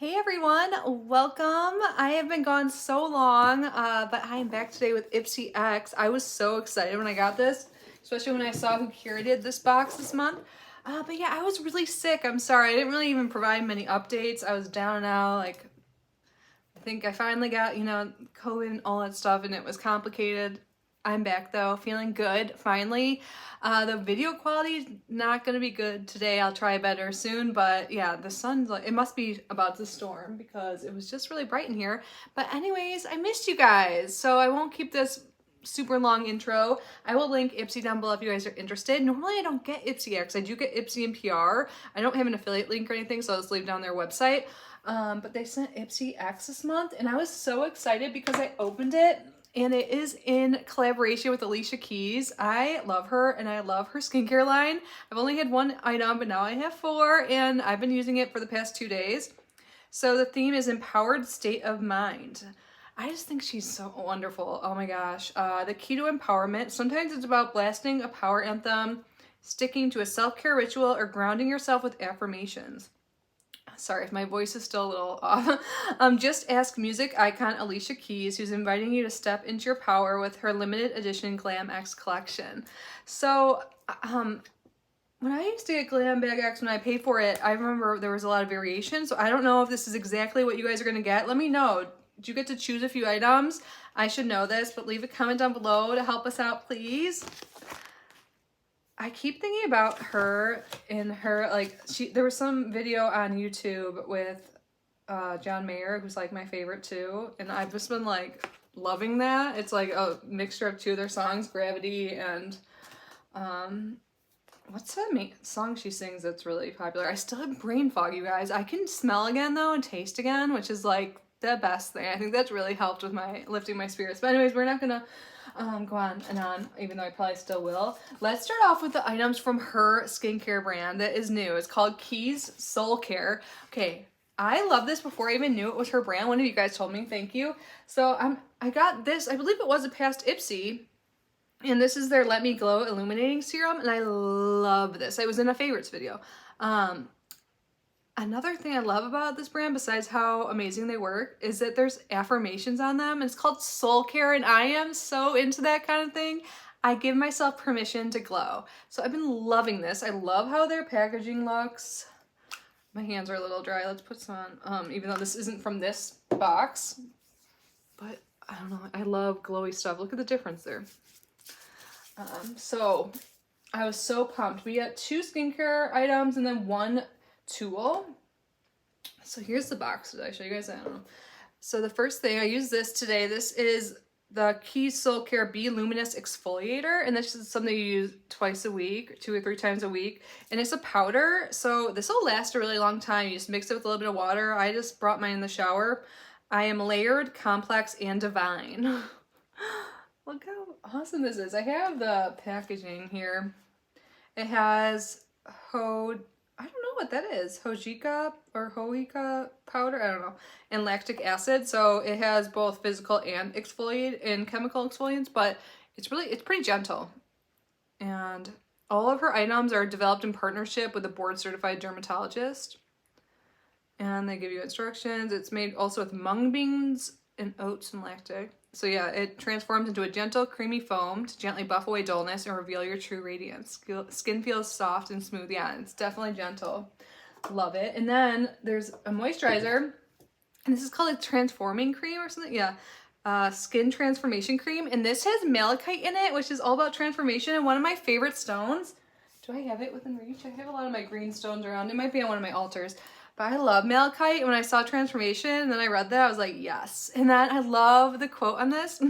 Hey everyone, welcome. I have been gone so long, but I am back today with Ipsy X. I was so excited when I got this, especially when I saw who curated this box this month. But yeah, I was really sick. I'm sorry. I didn't really even provide many updates. I was down and out. Like, I think I finally got, COVID and all that stuff, and it was complicated. I'm back though, feeling good, finally. The video quality is not gonna be good today. I'll try better soon, but yeah, the sun's like, it must be about to storm because it was just really bright in here. But anyways, I missed you guys, so I won't keep this super long intro. I will link Ipsy down below if you guys are interested. Normally I don't get Ipsy X. I do get Ipsy and PR. I don't have an affiliate link or anything, so I'll just leave down their website. But they sent Ipsy X this month, and I was so excited because I opened it, and it is in collaboration with Alicia Keys. I love her, and I love her skincare line. I've only had one item, but now I have 4, and I've been using it for the past 2 days. So the theme is Empowered State of Mind. I just think she's so wonderful. Oh my gosh. The key to empowerment. Sometimes it's about blasting a power anthem, sticking to a self-care ritual, or grounding yourself with affirmations. Sorry if my voice is still a little off. Just ask music icon Alicia Keys, who's inviting you to step into your power with her limited edition Glam X collection. So, when I used to get Glam Bag X when I paid for it, I remember there was a lot of variation. So I don't know if this is exactly what you guys are gonna get. Let me know. Do you get to choose a few items? I should know this, but leave a comment down below to help us out, please. I keep thinking about her and her, like, there was some video on YouTube with John Mayer, who's like my favorite too, and I've just been like loving that. It's like a mixture of 2 of their songs, Gravity and what's that song she sings that's really popular? I still have brain fog, you guys. I can smell again though and taste again, which is like the best thing. I think that's really helped with my lifting my spirits. But anyways, we're not gonna go on and on, even though I probably still will. Let's start off with the items from her skincare brand that is new. It's called Keys Soul Care. Okay, I love this before I even knew it was her brand. One of you guys told me, thank you. So I got this, I believe it was a past Ipsy, and this is their Let Me Glow Illuminating Serum, and I love this. It was in a favorites video. Another thing I love about this brand, besides how amazing they work, is that there's affirmations on them. It's called Soul Care, and I am so into that kind of thing. I give myself permission to glow. So I've been loving this. I love how their packaging looks. My hands are a little dry. Let's put some on, even though this isn't from this box. But I don't know. I love glowy stuff. Look at the difference there. So I was so pumped. We got 2 skincare items and then 1 tool. So here's the box. Did I show you guys? I don't know. So the first thing, I use this today. This is the Keys Soul Care B Luminous Exfoliator, and this is something you use twice a week, 2 or 3 times a week, and it's a powder, so this will last a really long time. You just mix it with a little bit of water. I just brought mine in the shower. I am layered, complex, and divine. Look how awesome this is. I have the packaging here. It has I don't know what that is. Hojika or Hoika powder, I don't know, and lactic acid. So it has both physical and exfoliate and chemical exfoliants, but it's pretty gentle. And all of her items are developed in partnership with a board certified dermatologist. And they give you instructions. It's made also with mung beans and oats and lactic. So yeah, it transforms into a gentle, creamy foam to gently buff away dullness and reveal your true radiance. Skin feels soft and smooth. Yeah, it's definitely gentle. Love it. And then there's a moisturizer, and this is called a transforming cream or something. Yeah, skin transformation cream. And this has malachite in it, which is all about transformation, and one of my favorite stones. Do I have it within reach? I have a lot of my green stones around. It might be on one of my altars. But I love malachite, and when I saw transformation and then I read that, I was like, yes. And then I love the quote on this.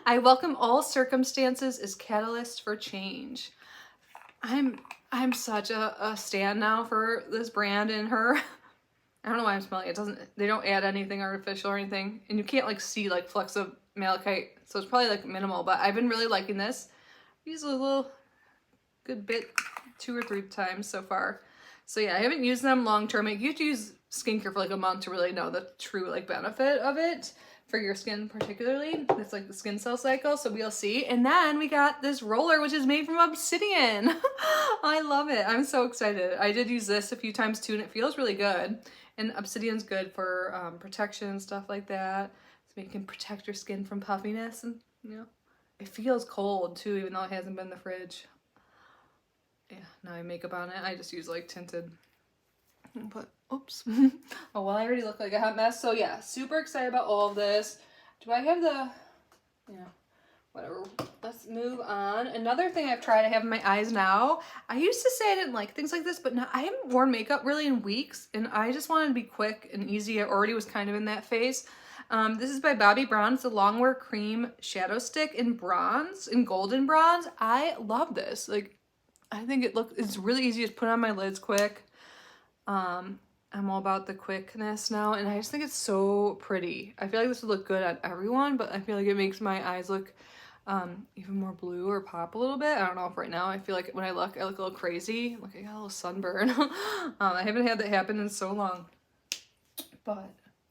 I welcome all circumstances as catalysts for change. I'm such a stan now for this brand and her. I don't know why I'm smelling it. They don't add anything artificial or anything. And you can't like see like flecks of malachite. So it's probably like minimal, but I've been really liking this. I use a little good bit 2 or 3 times so far. So yeah, I haven't used them long term. You have to use skincare for like a month to really know the true like benefit of it for your skin particularly. It's like the skin cell cycle, so we'll see. And then we got this roller, which is made from obsidian. I love it. I'm so excited. I did use this a few times too, and it feels really good. And obsidian's good for protection and stuff like that. So you can protect your skin from puffiness, and you know, it feels cold too, even though it hasn't been in the fridge. Yeah, now I have makeup on it. I just use like tinted. But oops. Oh well, I already look like a hot mess. So yeah, super excited about all of this. Do I have the, yeah, whatever. Let's move on. Another thing I've tried I have in my eyes now. I used to say I didn't like things like this, but now I haven't worn makeup really in weeks, and I just wanted to be quick and easy. I already was kind of in that phase. This is by Bobbi Brown. It's a Longwear Cream Shadow Stick in bronze, in golden bronze. I love this. Like, I think it's really easy to put on my lids quick. I'm all about the quickness now, and I just think it's so pretty. I feel like this would look good on everyone, but I feel like it makes my eyes look even more blue or pop a little bit. I don't know if right now I feel like when I look a little crazy. Look, I got a little sunburn. I haven't had that happen in so long, but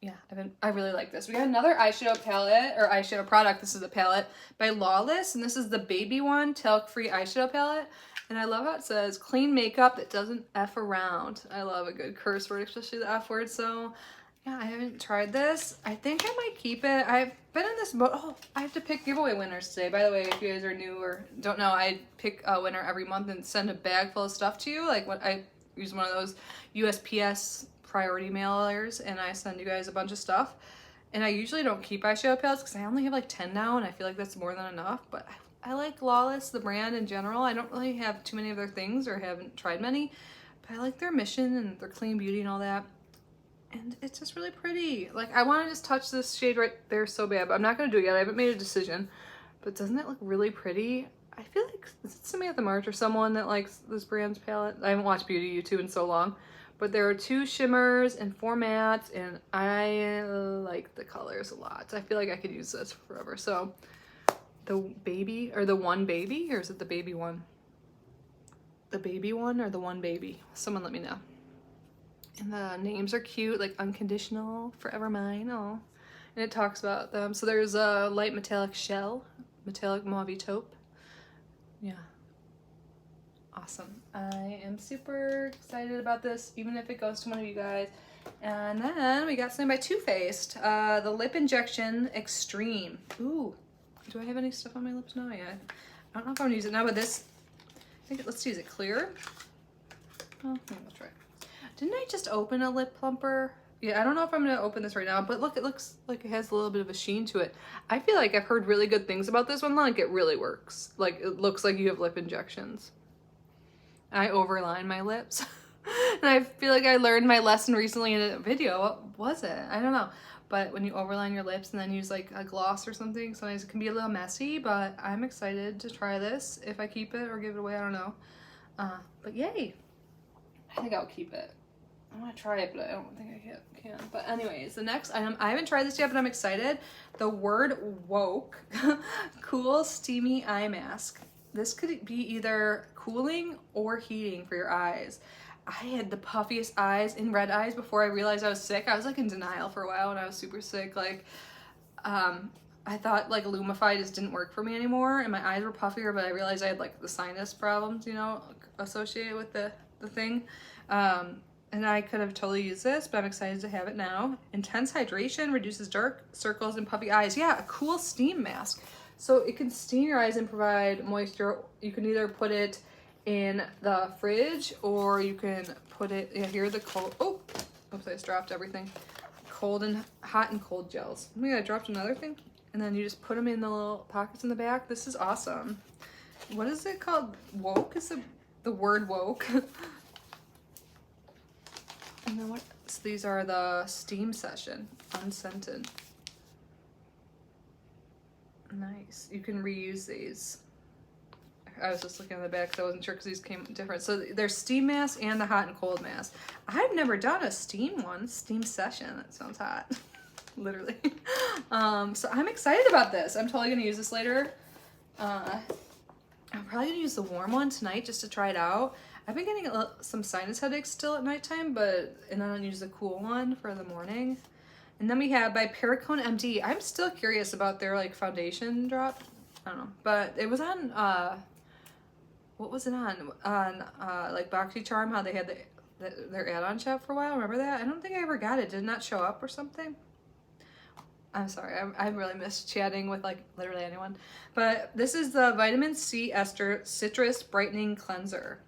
yeah, I really like this. We got another eyeshadow palette, or eyeshadow product. This is a palette by Lawless, and this is the baby one, talc-free eyeshadow palette. And I love how it says, clean makeup that doesn't F around. I love a good curse word, especially the F word. So yeah, I haven't tried this. I think I might keep it. I've been in this mode. Oh, I have to pick giveaway winners today. By the way, if you guys are new or don't know, I pick a winner every month and send a bag full of stuff to you. Like, what I use one of those USPS priority mailers, and I send you guys a bunch of stuff. And I usually don't keep eyeshadow palettes because I only have like 10 now, and I feel like that's more than enough. But I like Lawless, the brand in general. I don't really have too many of their things, or haven't tried many, but I like their mission and their clean beauty and all that. And it's just really pretty. Like, I want to just touch this shade right there so bad, but I'm not going to do it yet. I haven't made a decision. But doesn't it look really pretty? I feel like, is it Samantha March or someone that likes this brand's palette? I haven't watched Beauty YouTube in so long. But there are 2 shimmers and 4 mattes, and I like the colors a lot. I feel like I could use this forever. So the baby, or the one baby, or is it the baby one? The baby one or the one baby? Someone let me know. And the names are cute, like Unconditional, Forever Mine, oh. And it talks about them. So there's a light metallic shell, metallic mauve taupe. Yeah. Awesome. I am super excited about this, even if it goes to one of you guys. And then we got something by Too Faced, the Lip Injection Extreme. Ooh. Do I have any stuff on my lips now? Yeah. I don't know if I'm gonna use it now, but this, I think, let's use it clear. Oh, maybe we'll try it. Didn't I just open a lip plumper? Yeah, I don't know if I'm gonna open this right now, but look, it looks like it has a little bit of a sheen to it. I feel like I've heard really good things about this one, like it really works. Like, it looks like you have lip injections. I overline my lips. And I feel like I learned my lesson recently in a video. What was it? I don't know. But when you overline your lips and then use like a gloss or something, sometimes it can be a little messy, but I'm excited to try this. If I keep it or give it away, I don't know. But yay. I think I'll keep it. I want to try it, but I don't think I can. But anyways, the next item, I haven't tried this yet, but I'm excited. The Word Woke Cool Steamy Eye Mask. This could be either cooling or heating for your eyes. I had the puffiest eyes and red eyes before I realized I was sick. I was like in denial for a while when I was super sick. Like, I thought like Lumify just didn't work for me anymore, and my eyes were puffier, but I realized I had like the sinus problems, you know, associated with the thing. And I could have totally used this, but I'm excited to have it now. Intense hydration reduces dark circles and puffy eyes. Yeah, a cool steam mask. So it can steam your eyes and provide moisture. You can either put it in the fridge, or you can put it, yeah, here are the cold, oh, oops, I just dropped everything. Cold and hot and cold gels. Oh my God, I dropped another thing. And then you just put them in the little pockets in the back. This is awesome. What is it called? Woke is the word woke. And then what, so these are the steam session, unscented. Nice, you can reuse these. I was just looking at the back because I wasn't sure because these came different. So there's steam mask and the hot and cold mask. I've never done a steam one, steam session. That sounds hot, literally. So I'm excited about this. I'm totally gonna use this later. I'm probably gonna use the warm one tonight just to try it out. I've been getting some sinus headaches still at nighttime, and then I'll use the cool one for the morning. And then we have by Pericone Md. I'm still curious about their like foundation drop. I don't know, but it was on, what was it on? On like BoxyCharm, how they had their add-on shop for a while. Remember that? I don't think I ever got it. Did it not show up or something? I'm sorry. I really miss chatting with like literally anyone. But this is the Vitamin C Ester Citrus Brightening Cleanser.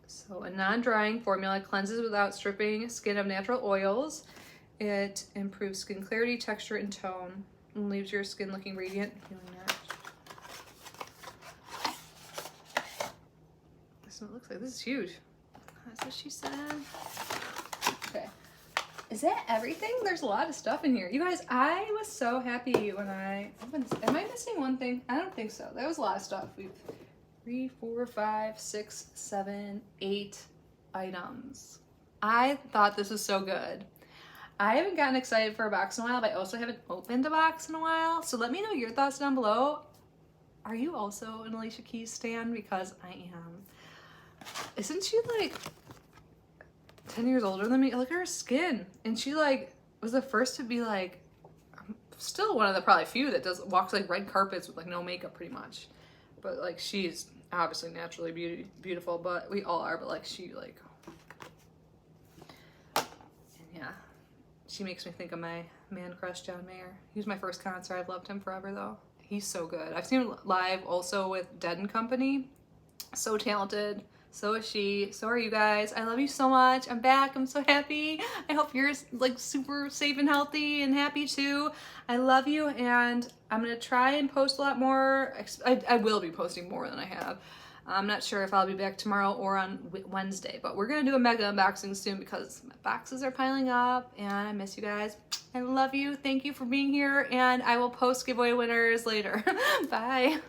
So a non-drying formula, cleanses without stripping skin of natural oils. It improves skin clarity, texture, and tone, and leaves your skin looking radiant and feeling nourished. This is what it looks like. This is huge. That's what she said. Okay. Is that everything? There's a lot of stuff in here. You guys, I was so happy when I opened this. Am I missing one thing? I don't think so. That was a lot of stuff. We've 3, 4, 5, 6, 7, 8 items. I thought this was so good. I haven't gotten excited for a box in a while, but I also haven't opened a box in a while. So let me know your thoughts down below. Are you also an Alicia Keys stan? Because I am. Isn't she like 10 years older than me? Look at her skin. And she like was the first to be like, still one of the probably few that walks like red carpets with like no makeup pretty much. But like she's obviously naturally beautiful, but we all are, but like she like, and yeah, she makes me think of my man crush John Mayer. He was my first concert. I've loved him forever though. He's so good. I've seen him live also with Dead and Company. So talented. So is she. So are you guys. I love you so much. I'm back. I'm so happy. I hope you're like super safe and healthy and happy too. I love you, and I'm gonna try and post a lot more. I will be posting more than I have. I'm not sure if I'll be back tomorrow or on Wednesday, but we're gonna do a mega unboxing soon because my boxes are piling up and I miss you guys. I love you. Thank you for being here, and I will post giveaway winners later. Bye.